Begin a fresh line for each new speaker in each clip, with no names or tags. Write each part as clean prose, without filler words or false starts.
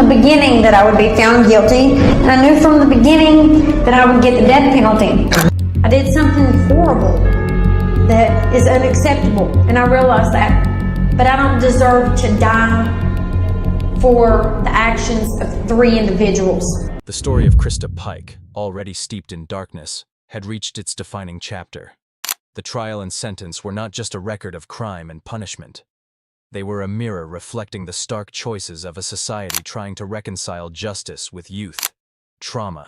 the beginning that I would be found guilty, and I knew from the beginning that I would get the death penalty. I did something horrible that is unacceptable, and I realize that. But I don't deserve to die for the actions of 3 individuals.
The story of Christa Pike, already steeped in darkness, had reached its defining chapter. The trial and sentence were not just a record of crime and punishment. They were a mirror reflecting the stark choices of a society trying to reconcile justice with youth, trauma,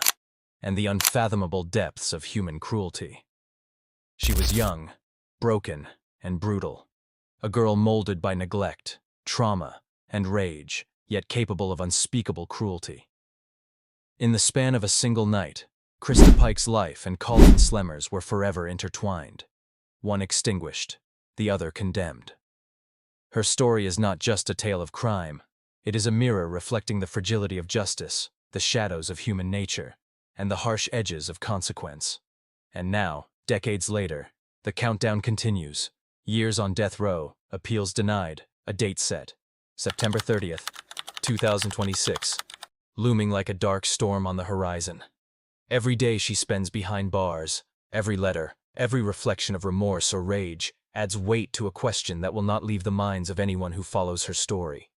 and the unfathomable depths of human cruelty. She was young, broken, and brutal. A girl molded by neglect, trauma, and rage, yet capable of unspeakable cruelty. In the span of a single night, Christa Pike's life and Colleen Slemmer's were forever intertwined. One extinguished, the other condemned. Her story is not just a tale of crime. It is a mirror reflecting the fragility of justice, the shadows of human nature, and the harsh edges of consequence. And now, decades later, the countdown continues. Years on death row, appeals denied, a date set. September 30th, 2026. Looming like a dark storm on the horizon. Every day she spends behind bars, every letter, every reflection of remorse or rage, adds weight to a question that will not leave the minds of anyone who follows her story.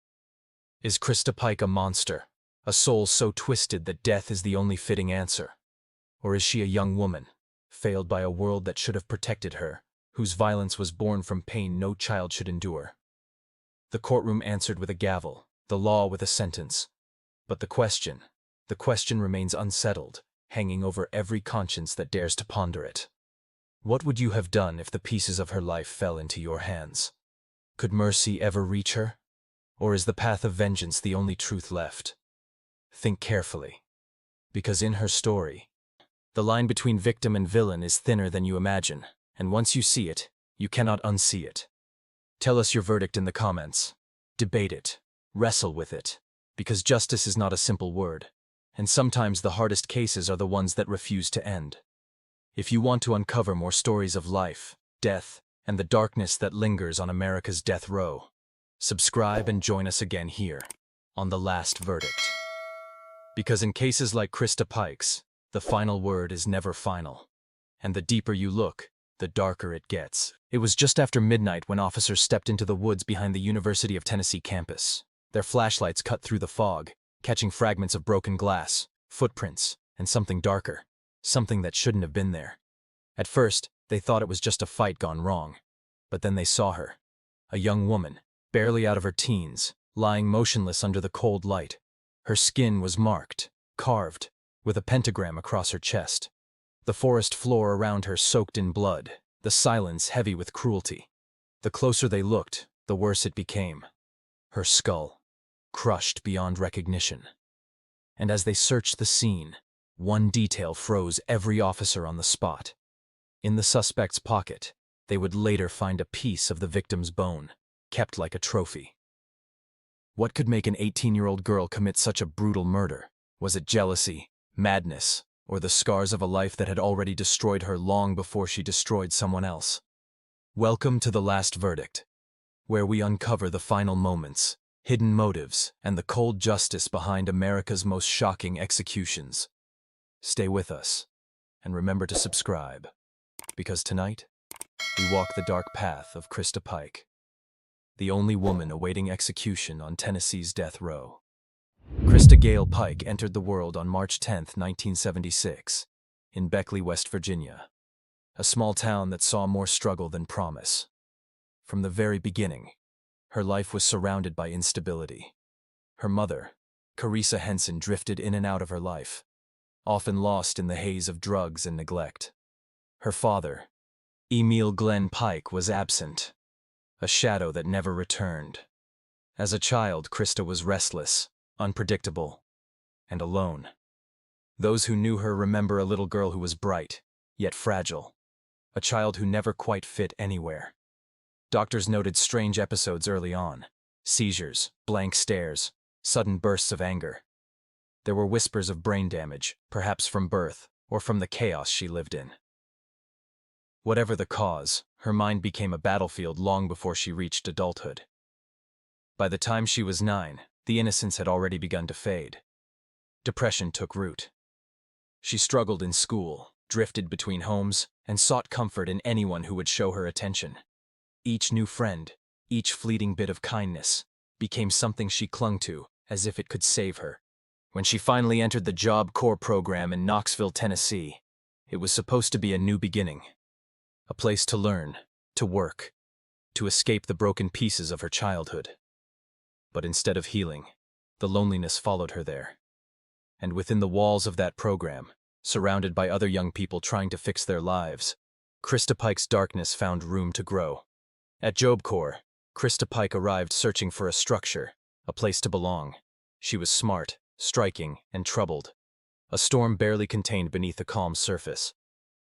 Is Christa Pike a monster, a soul so twisted that death is the only fitting answer? Or is she a young woman, failed by a world that should have protected her, whose violence was born from pain no child should endure? The courtroom answered with a gavel, the law with a sentence. But the question remains unsettled, hanging over every conscience that dares to ponder it. What would you have done if the pieces of her life fell into your hands? Could mercy ever reach her? Or is the path of vengeance the only truth left? Think carefully. Because in her story, the line between victim and villain is thinner than you imagine, and once you see it, you cannot unsee it. Tell us your verdict in the comments. Debate it. Wrestle with it. Because justice is not a simple word, and sometimes the hardest cases are the ones that refuse to end. If you want to uncover more stories of life, death, and the darkness that lingers on America's death row, subscribe and join us again here, on The Last Verdict. Because in cases like Christa Pike's, the final word is never final. And the deeper you look, the darker it gets. It was just after midnight when officers stepped into the woods behind the University of Tennessee campus. Their flashlights cut through the fog, catching fragments of broken glass, footprints, and something darker. Something that shouldn't have been there. At first, they thought it was just a fight gone wrong. But then they saw her. A young woman, barely out of her teens, lying motionless under the cold light. Her skin was marked, carved, with a pentagram across her chest. The forest floor around her soaked in blood, the silence heavy with cruelty. The closer they looked, the worse it became. Her skull, crushed beyond recognition. And as they searched the scene, one detail froze every officer on the spot. In the suspect's pocket, they would later find a piece of the victim's bone, kept like a trophy. What could make an 18-year-old girl commit such a brutal murder? Was it jealousy, madness, or the scars of a life that had already destroyed her long before she destroyed someone else? Welcome to The Last Verdict, where we uncover the final moments, hidden motives, and the cold justice behind America's most shocking executions. Stay with us, and remember to subscribe, because tonight, we walk the dark path of Christa Pike, the only woman awaiting execution on Tennessee's death row. Christa Gail Pike entered the world on March 10, 1976, in Beckley, West Virginia, a small town that saw more struggle than promise. From the very beginning, her life was surrounded by instability. Her mother, Carissa Henson, drifted in and out of her life, often lost in the haze of drugs and neglect. Her father, Emil Glenn Pike, was absent, a shadow that never returned. As a child, Christa was restless, unpredictable, and alone. Those who knew her remember a little girl who was bright, yet fragile, a child who never quite fit anywhere. Doctors noted strange episodes early on: seizures, blank stares, sudden bursts of anger. There were whispers of brain damage, perhaps from birth, or from the chaos she lived in. Whatever the cause, her mind became a battlefield long before she reached adulthood. By the time she was 9, the innocence had already begun to fade. Depression took root. She struggled in school, drifted between homes, and sought comfort in anyone who would show her attention. Each new friend, each fleeting bit of kindness, became something she clung to as if it could save her. When she finally entered the Job Corps program in Knoxville, Tennessee, it was supposed to be a new beginning. A place to learn, to work, to escape the broken pieces of her childhood. But instead of healing, the loneliness followed her there. And within the walls of that program, surrounded by other young people trying to fix their lives, Christa Pike's darkness found room to grow. At Job Corps, Christa Pike arrived searching for a structure, a place to belong. She was smart, striking, and troubled. A storm barely contained beneath a calm surface.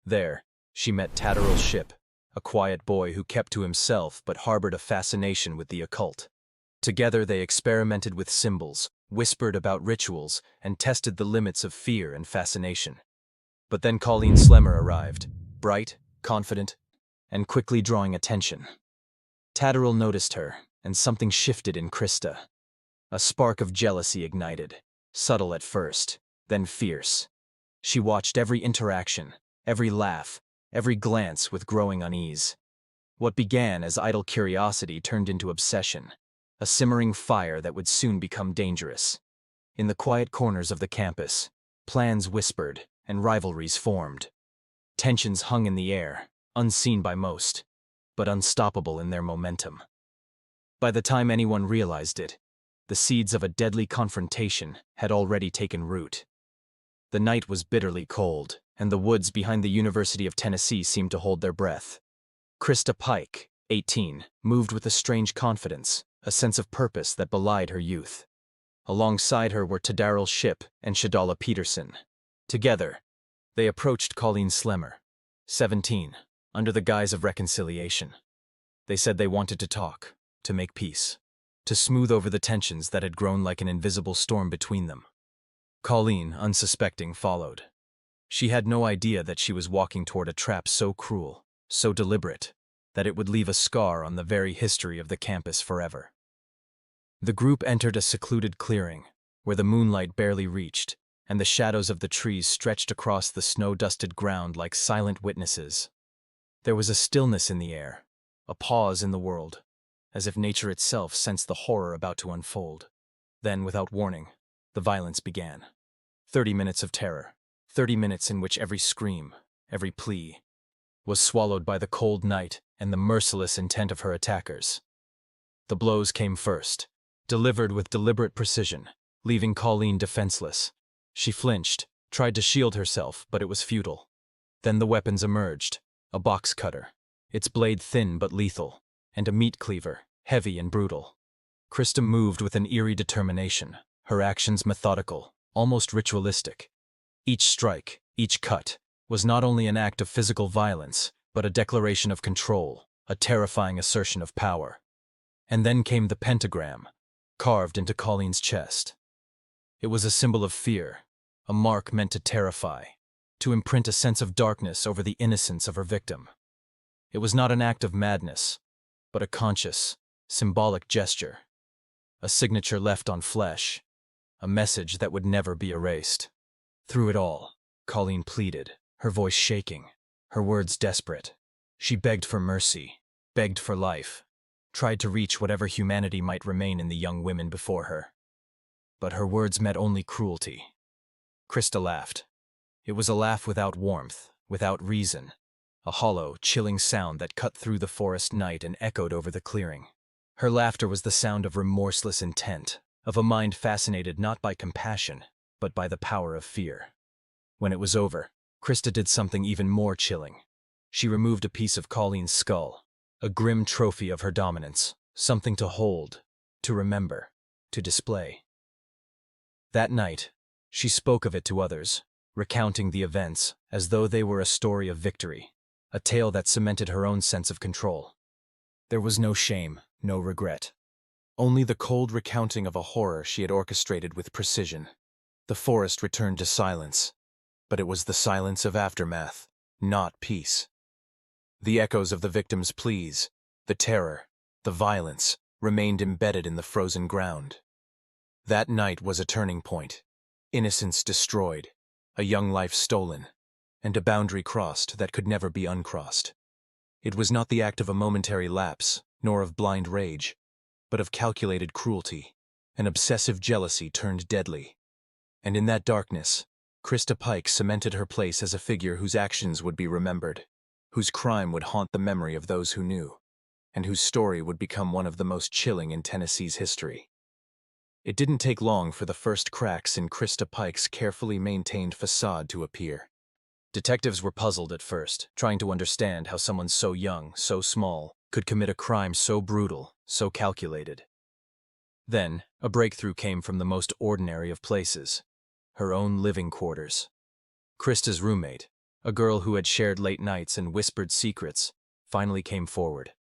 There, she met Tatterall Shipp, a quiet boy who kept to himself but harbored a fascination with the occult. Together they experimented with symbols, whispered about rituals, and tested the limits of fear and fascination. But then Colleen Slemmer arrived, bright, confident, and quickly drawing attention. Tatterall noticed her, and something shifted in Christa. A spark of jealousy ignited, subtle at first, then fierce. She watched every interaction, every laugh, every glance with growing unease. What began as idle curiosity turned into obsession, a simmering fire that would soon become dangerous. In the quiet corners of the campus, plans whispered and rivalries formed. Tensions hung in the air, unseen by most, but unstoppable in their momentum. By the time anyone realized it, the seeds of a deadly confrontation had already taken root. The night was bitterly cold, and the woods behind the University of Tennessee seemed to hold their breath. Christa Pike, 18, moved with a strange confidence, a sense of purpose that belied her youth. Alongside her were Tatterall Shipp and Shadala Peterson. Together, they approached Colleen Slemmer, 17, under the guise of reconciliation. They said they wanted to talk, to make peace, to smooth over the tensions that had grown like an invisible storm between them. Colleen, unsuspecting, followed. She had no idea that she was walking toward a trap so cruel, so deliberate, that it would leave a scar on the very history of the campus forever. The group entered a secluded clearing, where the moonlight barely reached, and the shadows of the trees stretched across the snow-dusted ground like silent witnesses. There was a stillness in the air, a pause in the world, as if nature itself sensed the horror about to unfold. Then, without warning, the violence began. 30 minutes of terror, 30 minutes in which every scream, every plea, was swallowed by the cold night and the merciless intent of her attackers. The blows came first, delivered with deliberate precision, leaving Colleen defenseless. She flinched, tried to shield herself, but it was futile. Then the weapons emerged, a box cutter, its blade thin but lethal, and a meat cleaver, heavy and brutal. Christa moved with an eerie determination, her actions methodical, almost ritualistic. Each strike, each cut, was not only an act of physical violence, but a declaration of control, a terrifying assertion of power. And then came the pentagram, carved into Colleen's chest. It was a symbol of fear, a mark meant to terrify, to imprint a sense of darkness over the innocence of her victim. It was not an act of madness, but a conscious, symbolic gesture, a signature left on flesh, a message that would never be erased. Through it all, Colleen pleaded, her voice shaking, her words desperate. She begged for mercy, begged for life, tried to reach whatever humanity might remain in the young women before her. But her words met only cruelty. Christa laughed. It was a laugh without warmth, without reason, a hollow, chilling sound that cut through the forest night and echoed over the clearing. Her laughter was the sound of remorseless intent, of a mind fascinated not by compassion, but by the power of fear. When it was over, Christa did something even more chilling. She removed a piece of Colleen's skull, a grim trophy of her dominance, something to hold, to remember, to display. That night, she spoke of it to others, recounting the events as though they were a story of victory, a tale that cemented her own sense of control. There was no shame, no regret. Only the cold recounting of a horror she had orchestrated with precision. The forest returned to silence, but it was the silence of aftermath, not peace. The echoes of the victim's pleas, the terror, the violence, remained embedded in the frozen ground. That night was a turning point. Innocence destroyed, a young life stolen, and a boundary crossed that could never be uncrossed. It was not the act of a momentary lapse, nor of blind rage, but of calculated cruelty, an obsessive jealousy turned deadly. And in that darkness, Christa Pike cemented her place as a figure whose actions would be remembered, whose crime would haunt the memory of those who knew, and whose story would become one of the most chilling in Tennessee's history. It didn't take long for the first cracks in Christa Pike's carefully maintained facade to appear. Detectives were puzzled at first, trying to understand how someone so young, so small, could commit a crime so brutal, so calculated. Then, a breakthrough came from the most ordinary of places, her own living quarters. Christa's roommate, a girl who had shared late nights and whispered secrets, finally came forward.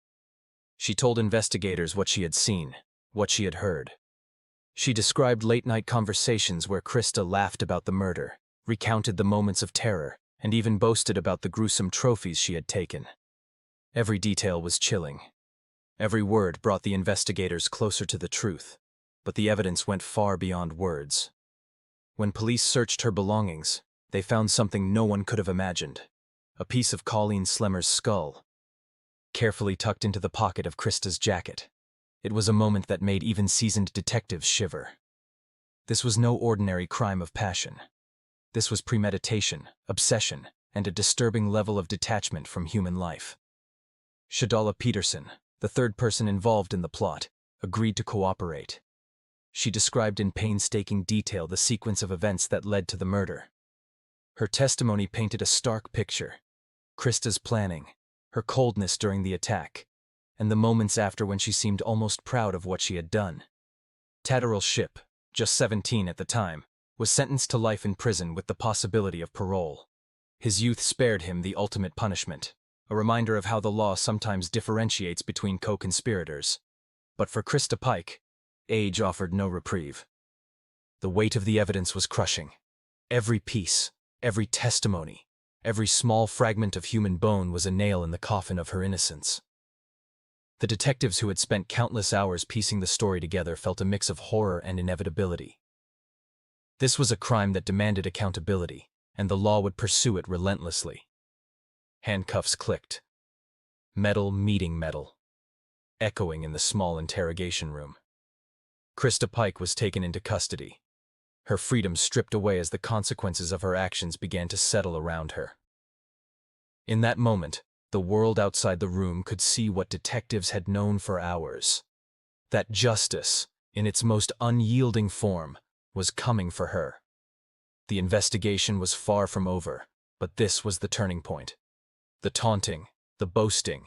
She told investigators what she had seen, what she had heard. She described late-night conversations where Christa laughed about the murder, recounted the moments of terror, and even boasted about the gruesome trophies she had taken. Every detail was chilling. Every word brought the investigators closer to the truth, but the evidence went far beyond words. When police searched her belongings, they found something no one could have imagined: a piece of Colleen Slemmer's skull, carefully tucked into the pocket of Christa's jacket. It was a moment that made even seasoned detectives shiver. This was no ordinary crime of passion. This was premeditation, obsession, and a disturbing level of detachment from human life. Shadala Peterson, the third person involved in the plot, agreed to cooperate. She described in painstaking detail the sequence of events that led to the murder. Her testimony painted a stark picture: Christa's planning, her coldness during the attack, and the moments after when she seemed almost proud of what she had done. Tatterall Shipp, just 17 at the time, was sentenced to life in prison with the possibility of parole. His youth spared him the ultimate punishment, a reminder of how the law sometimes differentiates between co-conspirators. But for Christa Pike, age offered no reprieve. The weight of the evidence was crushing. Every piece, every testimony, every small fragment of human bone was a nail in the coffin of her innocence. The detectives who had spent countless hours piecing the story together felt a mix of horror and inevitability. This was a crime that demanded accountability, and the law would pursue it relentlessly. Handcuffs clicked. Metal meeting metal, echoing in the small interrogation room. Christa Pike was taken into custody, her freedom stripped away as the consequences of her actions began to settle around her. In that moment, the world outside the room could see what detectives had known for hours: that justice, in its most unyielding form, was coming for her. The investigation was far from over, but this was the turning point. The taunting, the boasting,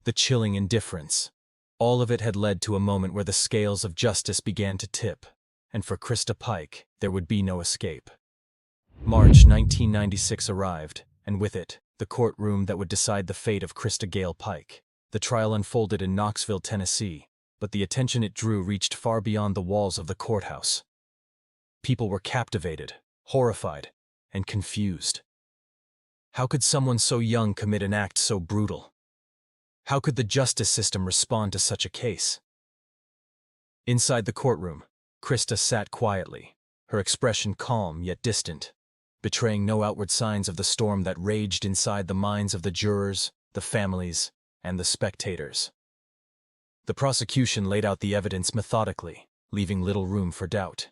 the chilling indifference, all of it had led to a moment where the scales of justice began to tip, and for Christa Pike, there would be no escape. March 1996 arrived, and with it, the courtroom that would decide the fate of Christa Gail Pike. The trial unfolded in Knoxville, Tennessee, but the attention it drew reached far beyond the walls of the courthouse. People were captivated, horrified, and confused. How could someone so young commit an act so brutal? How could the justice system respond to such a case? Inside the courtroom, Christa sat quietly, her expression calm yet distant, betraying no outward signs of the storm that raged inside the minds of the jurors, the families, and the spectators. The prosecution laid out the evidence methodically, leaving little room for doubt.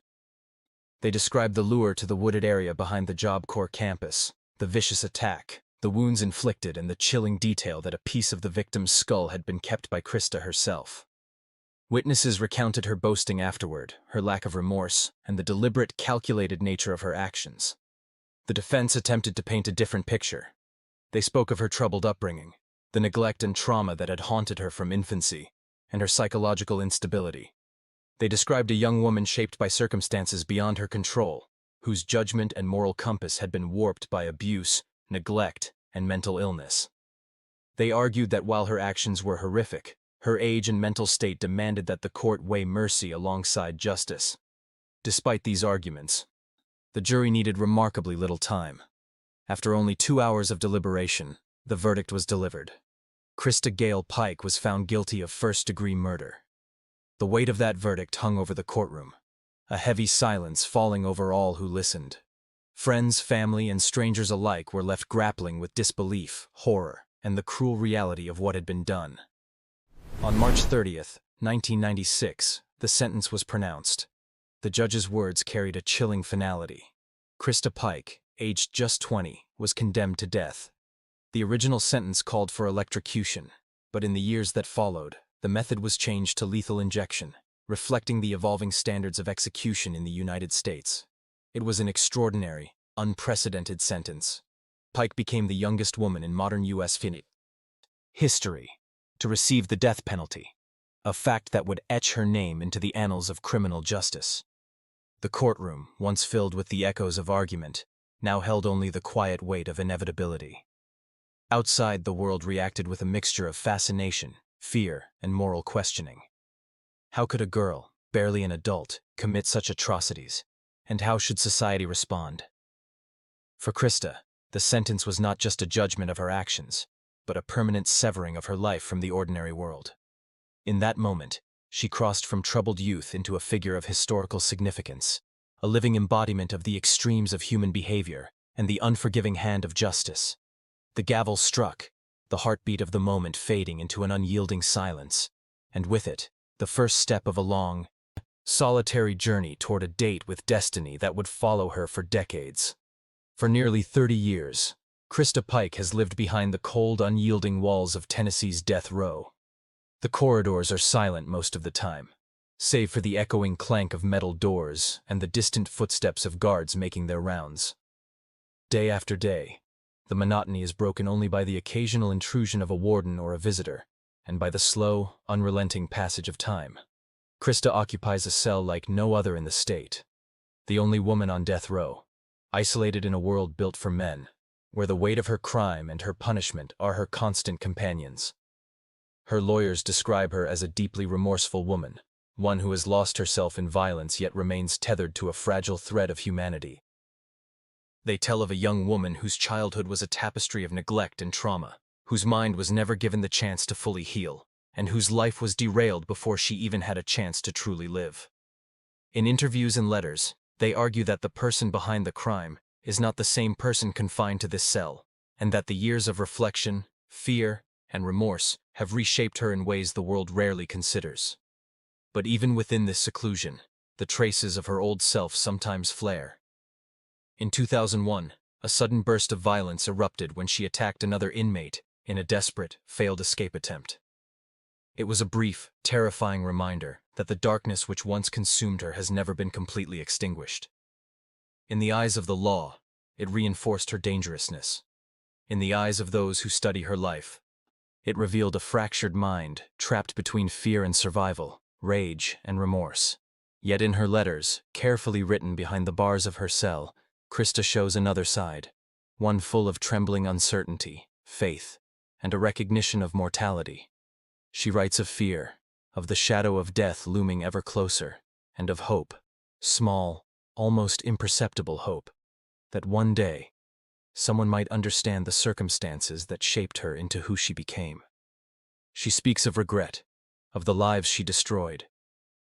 They described the lure to the wooded area behind the Job Corps campus, the vicious attack, the wounds inflicted, and the chilling detail that a piece of the victim's skull had been kept by Christa herself. Witnesses recounted her boasting afterward, her lack of remorse, and the deliberate, calculated nature of her actions. The defense attempted to paint a different picture. They spoke of her troubled upbringing, the neglect and trauma that had haunted her from infancy, and her psychological instability. They described a young woman shaped by circumstances beyond her control, whose judgment and moral compass had been warped by abuse, neglect, and mental illness. They argued that while her actions were horrific, her age and mental state demanded that the court weigh mercy alongside justice. Despite these arguments, the jury needed remarkably little time. After only 2 hours of deliberation, the verdict was delivered. Christa Gail Pike was found guilty of first-degree murder. The weight of that verdict hung over the courtroom, a heavy silence falling over all who listened. Friends, family, and strangers alike were left grappling with disbelief, horror, and the cruel reality of what had been done. On March 30th, 1996, the sentence was pronounced. The judge's words carried a chilling finality. Christa Pike, aged just 20, was condemned to death. The original sentence called for electrocution, but in the years that followed, the method was changed to lethal injection, reflecting the evolving standards of execution in the United States. It was an extraordinary, unprecedented sentence. Pike became the youngest woman in modern U.S. history to receive the death penalty, a fact that would etch her name into the annals of criminal justice. The courtroom, once filled with the echoes of argument, now held only the quiet weight of inevitability. Outside, the world reacted with a mixture of fascination, fear, and moral questioning. How could a girl, barely an adult, commit such atrocities? And how should society respond? For Christa, the sentence was not just a judgment of her actions, but a permanent severing of her life from the ordinary world. In that moment, she crossed from troubled youth into a figure of historical significance, a living embodiment of the extremes of human behavior and the unforgiving hand of justice. The gavel struck, the heartbeat of the moment fading into an unyielding silence, and with it, the first step of a long, solitary journey toward a date with destiny that would follow her for decades. For nearly 30 years, Christa Pike has lived behind the cold, unyielding walls of Tennessee's death row. The corridors are silent most of the time, save for the echoing clank of metal doors and the distant footsteps of guards making their rounds. Day after day, the monotony is broken only by the occasional intrusion of a warden or a visitor, and by the slow, unrelenting passage of time. Christa occupies a cell like no other in the state, the only woman on death row, isolated in a world built for men, where the weight of her crime and her punishment are her constant companions. Her lawyers describe her as a deeply remorseful woman, one who has lost herself in violence yet remains tethered to a fragile thread of humanity. They tell of a young woman whose childhood was a tapestry of neglect and trauma, whose mind was never given the chance to fully heal, and whose life was derailed before she even had a chance to truly live. In interviews and letters, they argue that the person behind the crime is not the same person confined to this cell, and that the years of reflection, fear, and remorse have reshaped her in ways the world rarely considers. But even within this seclusion, the traces of her old self sometimes flare. In 2001, a sudden burst of violence erupted when she attacked another inmate in a desperate, failed escape attempt. It was a brief, terrifying reminder that the darkness which once consumed her has never been completely extinguished. In the eyes of the law, it reinforced her dangerousness. In the eyes of those who study her life, it revealed a fractured mind trapped between fear and survival, rage and remorse. Yet in her letters, carefully written behind the bars of her cell, Christa shows another side, one full of trembling uncertainty, faith, and a recognition of mortality. She writes of fear, of the shadow of death looming ever closer, and of hope, small, almost imperceptible hope, that one day, someone might understand the circumstances that shaped her into who she became. She speaks of regret, of the lives she destroyed,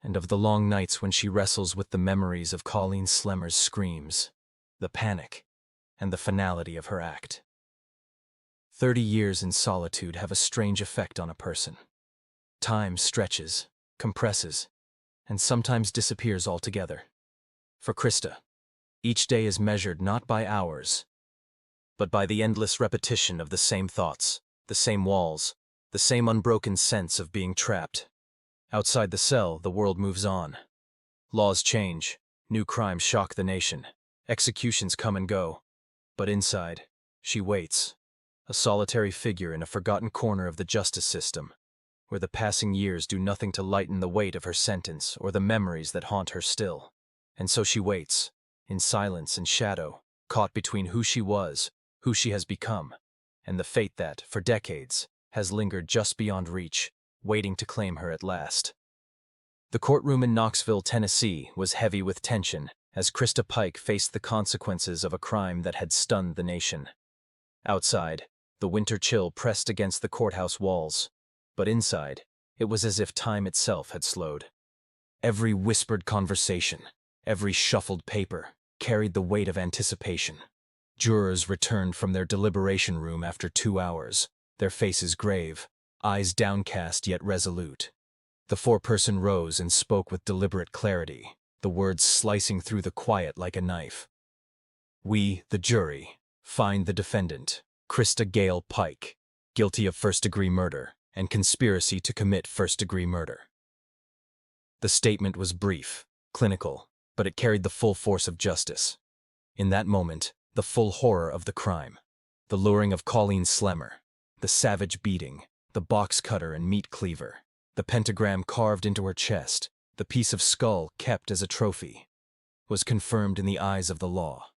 and of the long nights when she wrestles with the memories of Colleen Slemmer's screams, the panic, and the finality of her act. 30 years in solitude have a strange effect on a person. Time stretches, compresses, and sometimes disappears altogether. For Christa, each day is measured not by hours, but by the endless repetition of the same thoughts, the same walls, the same unbroken sense of being trapped. Outside the cell, the world moves on. Laws change, new crimes shock the nation, executions come and go. But inside, she waits, a solitary figure in a forgotten corner of the justice system, where the passing years do nothing to lighten the weight of her sentence or the memories that haunt her still. And so she waits, in silence and shadow, caught between who she was, who she has become, and the fate that, for decades, has lingered just beyond reach, waiting to claim her at last. The courtroom in Knoxville, Tennessee, was heavy with tension as Christa Pike faced the consequences of a crime that had stunned the nation. Outside, the winter chill pressed against the courthouse walls, but inside, it was as if time itself had slowed. Every whispered conversation, Every shuffled paper carried the weight of anticipation. Jurors returned from their deliberation room after 2 hours, their faces grave, eyes downcast yet resolute. The foreperson rose and spoke with deliberate clarity, the words slicing through the quiet like a knife. "We, the jury, find the defendant, Christa Gail Pike, guilty of first-degree murder and conspiracy to commit first-degree murder." The statement was brief, clinical, but it carried the full force of justice. In that moment, the full horror of the crime, the luring of Colleen Slemmer, the savage beating, the box cutter and meat cleaver, the pentagram carved into her chest, the piece of skull kept as a trophy, was confirmed in the eyes of the law.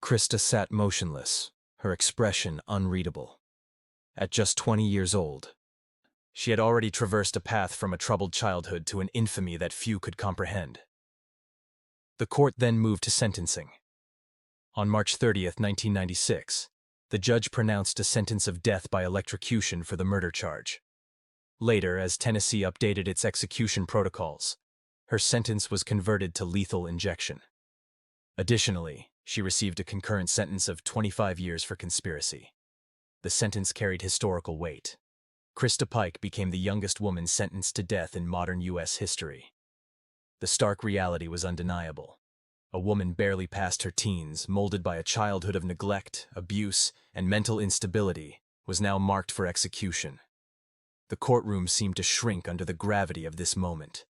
Christa sat motionless, her expression unreadable. At just 20 years old, she had already traversed a path from a troubled childhood to an infamy that few could comprehend. The court then moved to sentencing. On March 30th, 1996, the judge pronounced a sentence of death by electrocution for the murder charge. Later, as Tennessee updated its execution protocols, her sentence was converted to lethal injection. Additionally, she received a concurrent sentence of 25 years for conspiracy. The sentence carried historical weight. Christa Pike became the youngest woman sentenced to death in modern U.S. history. The stark reality was undeniable. A woman barely past her teens, molded by a childhood of neglect, abuse, and mental instability, was now marked for execution. The courtroom seemed to shrink under the gravity of this moment.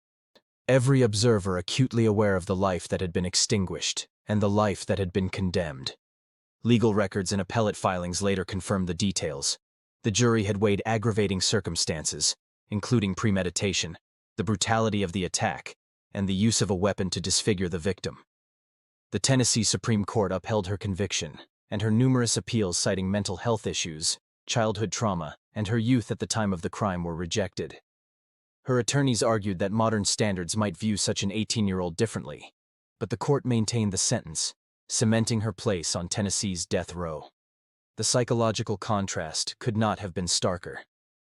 Every observer acutely aware of the life that had been extinguished and the life that had been condemned. Legal records and appellate filings later confirmed the details. The jury had weighed aggravating circumstances, including premeditation, the brutality of the attack, and the use of a weapon to disfigure the victim. The Tennessee Supreme Court upheld her conviction, and her numerous appeals citing mental health issues, childhood trauma, and her youth at the time of the crime were rejected. Her attorneys argued that modern standards might view such an 18-year-old differently, but the court maintained the sentence, cementing her place on Tennessee's death row. The psychological contrast could not have been starker.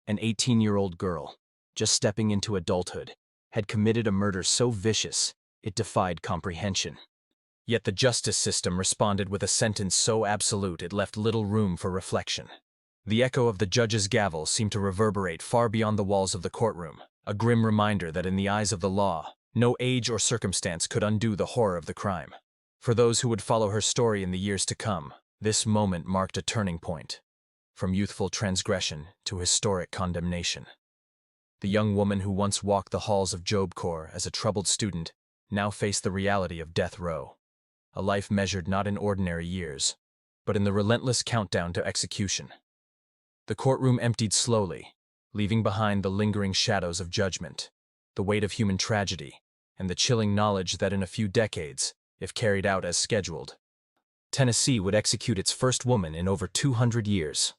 An 18-year-old girl, just stepping into adulthood, had committed a murder so vicious it defied comprehension. Yet the justice system responded with a sentence so absolute it left little room for reflection. The echo of the judge's gavel seemed to reverberate far beyond the walls of the courtroom, a grim reminder that in the eyes of the law, no age or circumstance could undo the horror of the crime. For those who would follow her story in the years to come, this moment marked a turning point, from youthful transgression to historic condemnation. The young woman who once walked the halls of Job Corps as a troubled student now faced the reality of death row, a life measured not in ordinary years, but in the relentless countdown to execution. The courtroom emptied slowly, leaving behind the lingering shadows of judgment, the weight of human tragedy, and the chilling knowledge that in a few decades, if carried out as scheduled, Tennessee would execute its first woman in over 200 years.